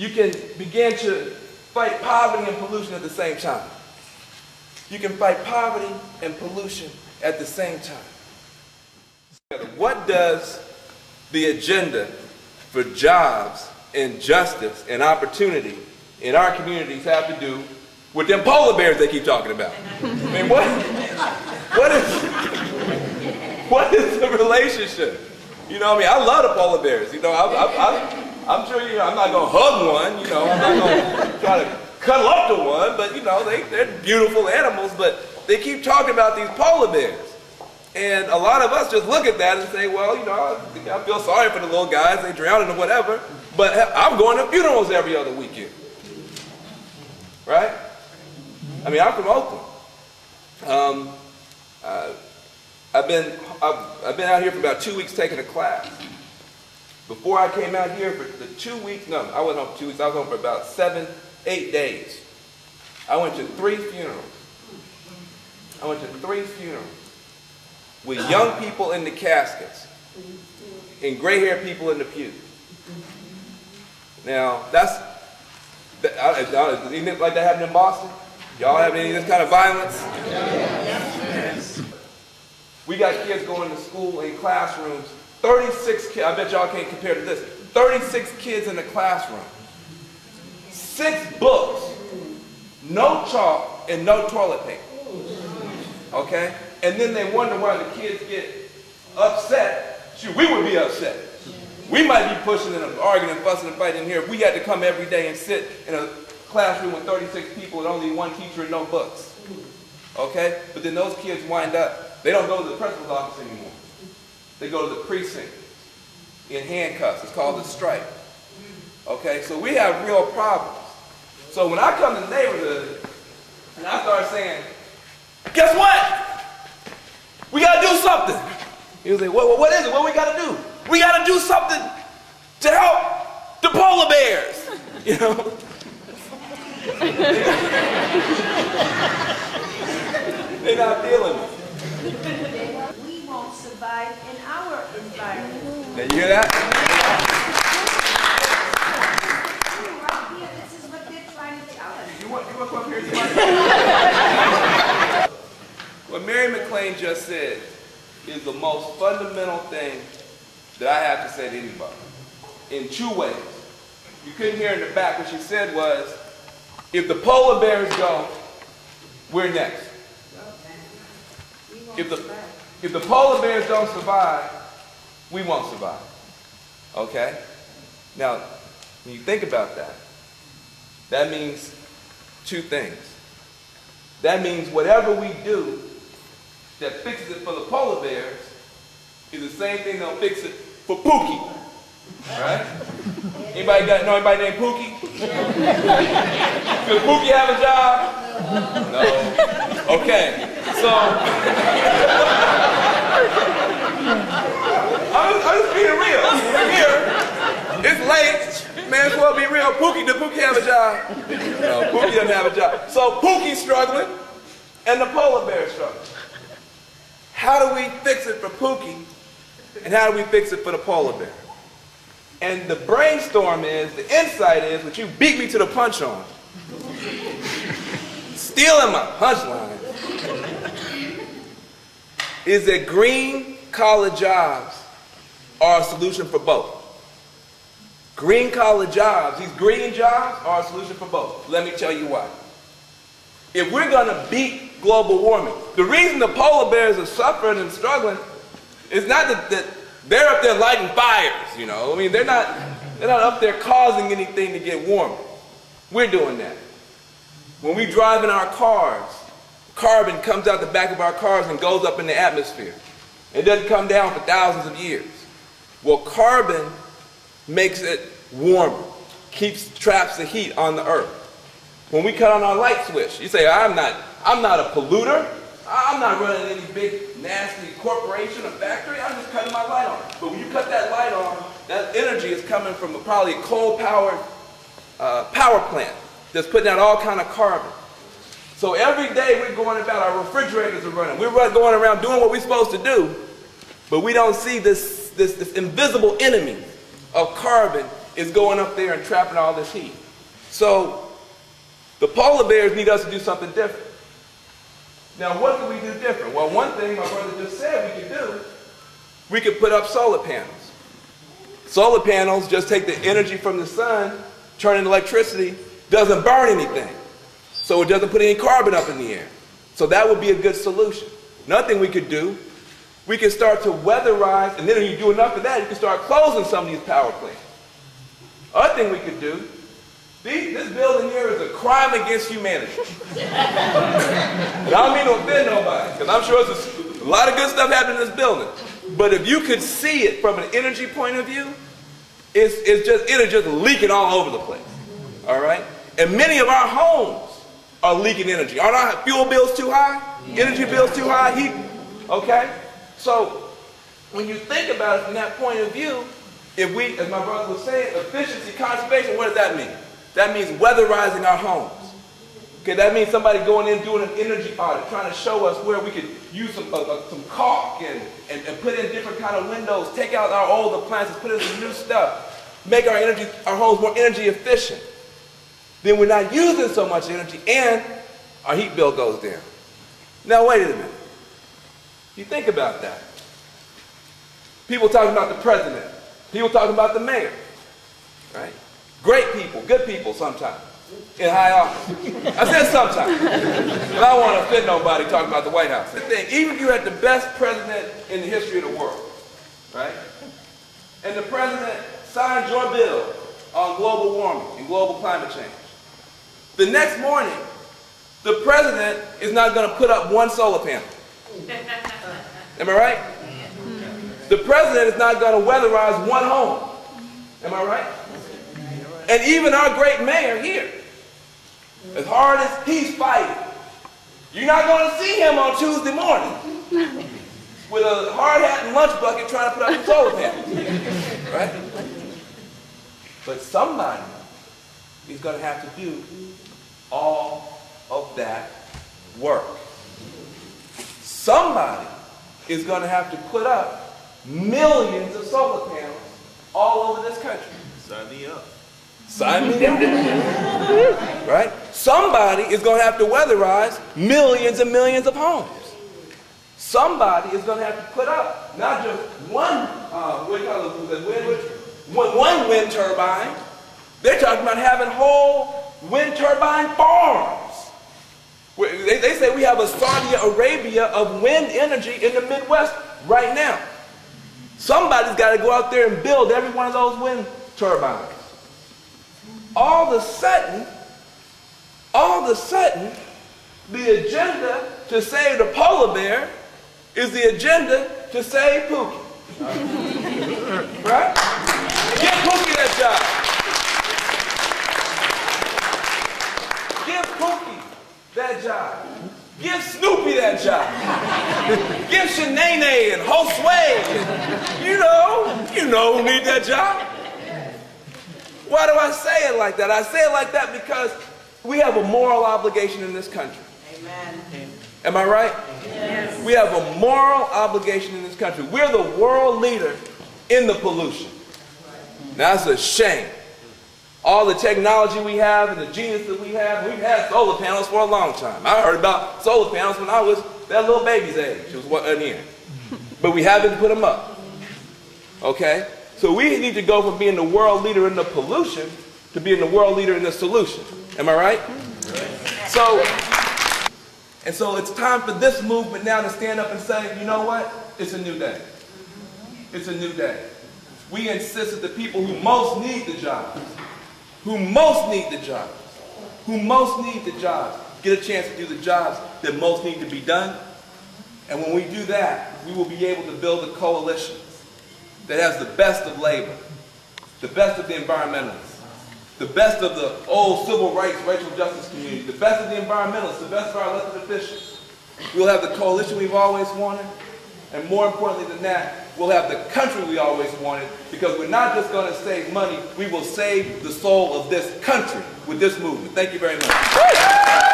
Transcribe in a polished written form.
you can begin to fight poverty and pollution at the same time. You can fight poverty and pollution at the same time. What does the agenda for jobs and justice and opportunity in our communities have to do with them polar bears they keep talking about? I mean, what is the relationship? You know, I mean, I love the polar bears. You know, I'm sure I'm not going to hug one. You know, I'm not going to try to cuddle up to one. But you know, they're beautiful animals. But they keep talking about these polar bears, and a lot of us just look at that and say, well, you know, I feel sorry for the little guys. They drowning or whatever. But I'm going to funerals every other weekend, right? I mean, I'm from Oakland. I've been out here for about 2 weeks taking a class. Before I came out here for the 2 weeks, no, I wasn't home for 2 weeks. I was home for about 7, 8 days. I went to 3 funerals. With young people in the caskets and gray-haired people in the pews. Now, anything like that happened in Boston? Y'all have any of this kind of violence? Yes. We got kids going to school in classrooms, 36 kids, I bet y'all can't compare to this, 36 kids in the classroom, 6 books, no chalk and no toilet paper, okay? And then they wonder why the kids get upset. Shoot, we would be upset. We might be pushing and arguing and fussing and fighting in here if we had to come every day and sit in a classroom with 36 people and only one teacher and no books, okay? But then those kids wind up, they don't go to the principal's office anymore. They go to the precinct in handcuffs. It's called a strike, okay? So we have real problems. So when I come to the neighborhood and I start saying, guess what? We got to do something. He'll say, what is it? What we got to do? We got to do something to help the polar bears, you know? They're not feeling it. We won't survive in our environment. Did you hear that? Right here, this is what they're trying to tell us. You want to come up here? What Mary McLean just said is the most fundamental thing that I have to say to anybody, in 2 ways. You couldn't hear in the back. What she said was, if the polar bears go, we're next. If the polar bears don't survive, we won't survive. Okay? Now, when you think about that, that means 2 things. That means whatever we do that fixes it for the polar bears is the same thing that'll fix it for Pookie. Right? Anybody know anybody named Pookie? Does Pookie have a job? No. Okay. So I'm just being real. We're here. It's late. May as well be real. Does Pookie have a job? No, Pookie doesn't have a job. So Pookie's struggling and the polar bear's struggling. How do we fix it for Pookie and how do we fix it for the polar bear? And the brainstorm is, the insight is, what you beat me to the punch on. Stealing my punchline. Is that green collar jobs are a solution for both. Green collar jobs, these green jobs are a solution for both. Let me tell you why. If we're going to beat global warming, the reason the polar bears are suffering and struggling is not that they're up there lighting fires, you know. I mean, they're not up there causing anything to get warmer. We're doing that. When we drive in our cars, carbon comes out the back of our cars and goes up in the atmosphere. It doesn't come down for thousands of years. Well, carbon makes it warmer, traps the heat on the earth. When we cut on our light switch, you say, I'm not a polluter. I'm not running any big, nasty corporation or factory. I'm just cutting my light on. But when you cut that light on, that energy is coming from probably a coal-powered power plant that's putting out all kind of carbon. So every day we're going about, our refrigerators are running. We're going around doing what we're supposed to do, but we don't see this invisible enemy of carbon is going up there and trapping all this heat. So the polar bears need us to do something different. Now, what can we do different? Well, one thing my brother just said we could do, we could put up solar panels. Solar panels just take the energy from the sun, turn into electricity, doesn't burn anything. So it doesn't put any carbon up in the air. So that would be a good solution. Another thing we could do, we could start to weatherize, and then when you do enough of that, you can start closing some of these power plants. Other thing we could do, this building here is a crime against humanity. And I don't mean to offend nobody, because I'm sure there's a lot of good stuff happening in this building. But if you could see it from an energy point of view, it'll just leaking all over the place. All right? And many of our homes are leaking energy. Aren't our fuel bills too high? Energy bills too high? Heat? Okay? So when you think about it from that point of view, if we, as my brother was saying, efficiency, conservation, what does that mean? That means weatherizing our homes. Okay, that means somebody going in doing an energy audit, trying to show us where we could use some caulk and put in different kind of windows, take out our old appliances, put in some new stuff, make our homes more energy efficient. Then we're not using so much energy and our heat bill goes down. Now wait a minute. You think about that. People talking about the president. People talking about the mayor. Right? Great people, good people sometimes, in high office. I said sometimes. And I don't want to offend nobody talking about the White House. The thing, even if you had the best president in the history of the world, right? And the president signed your bill on global warming and global climate change. The next morning, the president is not going to put up one solar panel. Am I right? The president is not going to weatherize one home. Am I right? And even our great mayor here, as hard as he's fighting, you're not going to see him on Tuesday morning with a hard hat and lunch bucket trying to put up a solar panel. Right? But somebody is going to have to do all of that work. Somebody is going to have to put up millions of solar panels all over this country. Sign me up. Sign me up. Right? Somebody is going to have to weatherize millions and millions of homes. Somebody is going to have to put up not just one wind turbine. They're talking about having whole wind turbine farms. They say we have a Saudi Arabia of wind energy in the Midwest right now. Somebody's got to go out there and build every one of those wind turbines. All of a sudden, the agenda to save the polar bear is the agenda to save Pookie. Right? Give Pookie that job. Give Pookie that job. Give Snoopy that job. Give Shanae and Josue. You know who need that job. Why do I say it like that? I say it like that because we have a moral obligation in this country. Amen. Am I right? Yes. We have a moral obligation in this country. We're the world leader in the pollution. Now, that's a shame. All the technology we have and the genius that we have, we've had solar panels for a long time. I heard about solar panels when I was that little baby's age. It was in here. But we haven't put them up. Okay? So we need to go from being the world leader in the pollution to being the world leader in the solution. Am I right? So it's time for this movement now to stand up and say, you know what? It's a new day. It's a new day. We insist that the people who most need the jobs, get a chance to do the jobs that most need to be done. And when we do that, we will be able to build a coalition that has the best of labor, the best of the environmentalists, the best of the old civil rights, racial justice community, the best of the environmentalists, the best of our elected officials. We'll have the coalition we've always wanted, and more importantly than that, we'll have the country we always wanted, because we're not just going to save money, we will save the soul of this country with this movement. Thank you very much.